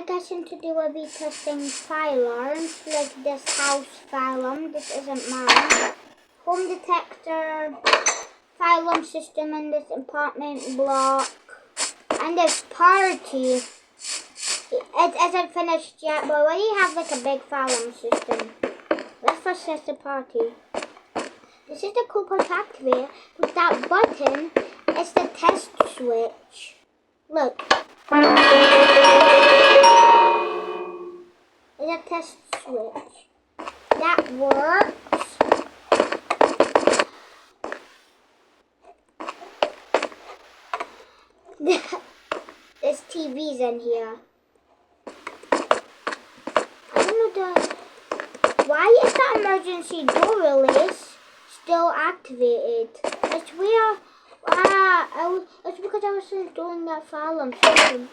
guessing today we'll be testing fire alarms, like this house fire alarm. This isn't mine. Home detector, fire alarm system in this apartment block, and this party. It isn't finished yet, but we already have like a big fire alarm system. Let's first test the party. This is the cool part to activate. With that button, it's the test switch. Look. It's a test switch. That works. There's TVs in here. I don't know why is that emergency door release still activated? I swear, it's because I was installing that fire alarm system.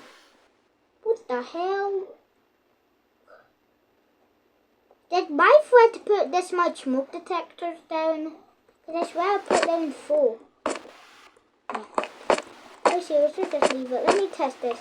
What the hell? Did my friend put this much smoke detectors down? Because I swear I put down 4. Oh, seriously, just leave it. Let me test this.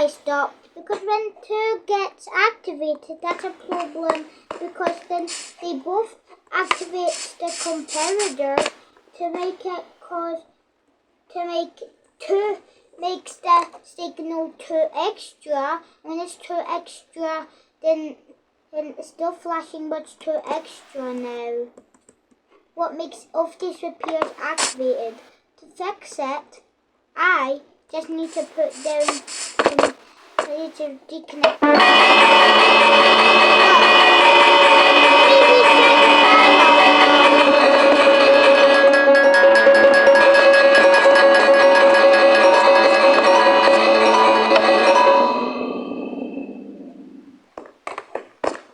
Stopped because when 2 gets activated, that's a problem because then they both activate the comparator to make it make 2 makes the signal 2 extra. When it's 2 extra, then it's still flashing, but it's 2 extra now. What makes of these repairs activated? To fix it, I just need to put down. I need to deconnect.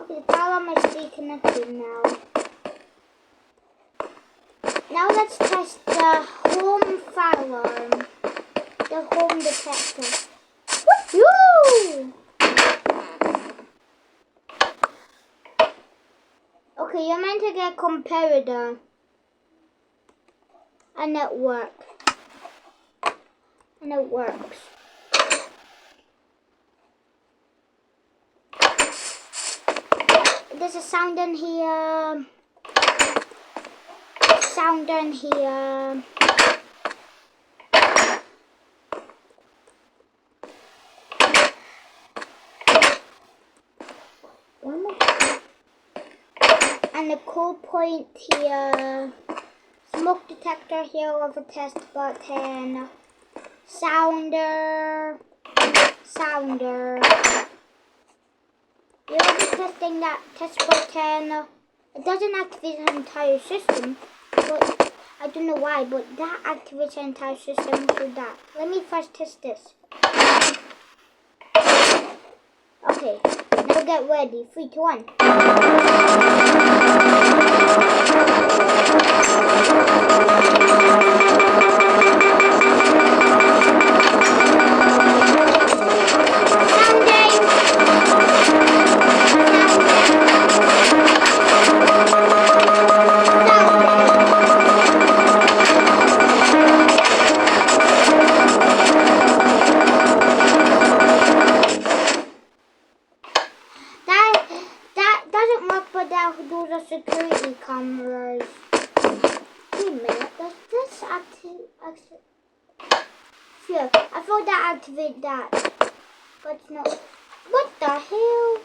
Okay, the power alarm is deconnected now. Now let's test the home fire alarm, the home detector. Woo! Okay, you're meant to get a comparator and it works. There's a sound in here. And the cool point here, smoke detector here with a test button, sounder. You'll be testing that test button. It doesn't activate the entire system, but I don't know why, but that activates the entire system through that. Let me first test this. Okay, now get ready. 3, 2, 1. Those are security cameras. Wait a minute, Phew, I thought that activated that. But it's not. What the hell?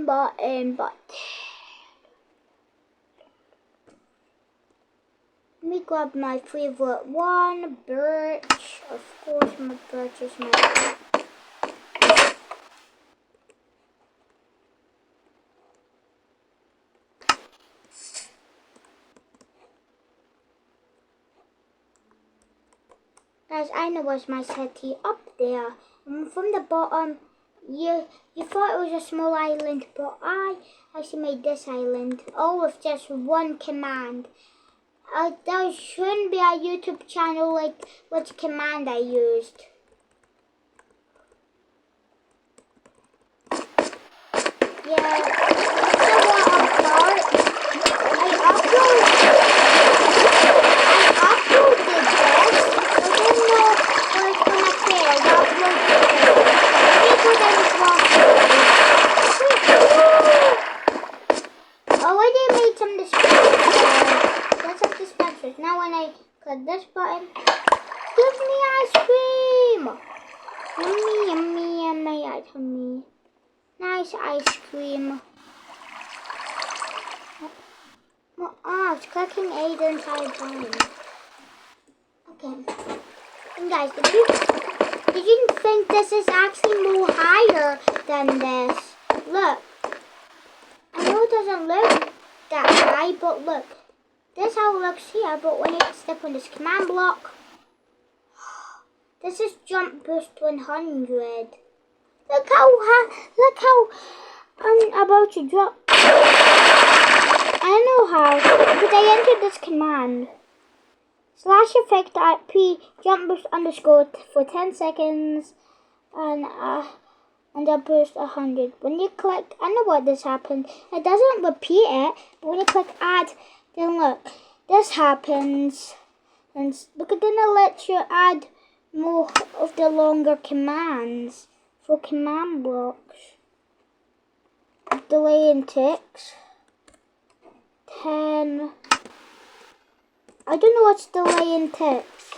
Button. Let me grab my favorite one, birch. Of course, my birch is my favorite. Guys, I know what's my city up there. And from the bottom, you thought it was a small island, but I actually made this island all with just one command. There shouldn't be a YouTube channel like which command I used. Yeah, I uploaded this. I don't know where it's gonna fail. The upload failed. Let me go down this walkway. Already made some dispensers. Lots of dispensers. Now when I click this button, give me ice cream. Yummy, yummy. Nice ice cream. Oh, it's clicking 8 inside time. Okay. And guys, did you think this is actually more higher than this? Look. I know it doesn't look that high, but look. This is how it looks here, but when you step on this command block, this is jump boost 100. Look how I'm about to drop. I know how, because I entered this command. Slash effect at P jump boost underscore for 10 seconds and I boost 100. When you click, I know what this happened. It doesn't repeat it, but when you click add, then look, this happens. And look, it didn't let you add more of the longer commands for command blocks. Delay in ticks. 10. I don't know what's delay in ticks.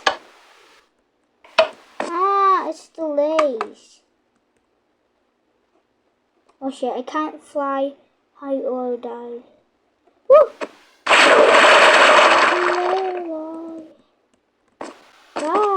Ah, it's delays. Oh shit, I can't fly high or die. Woo! Bye.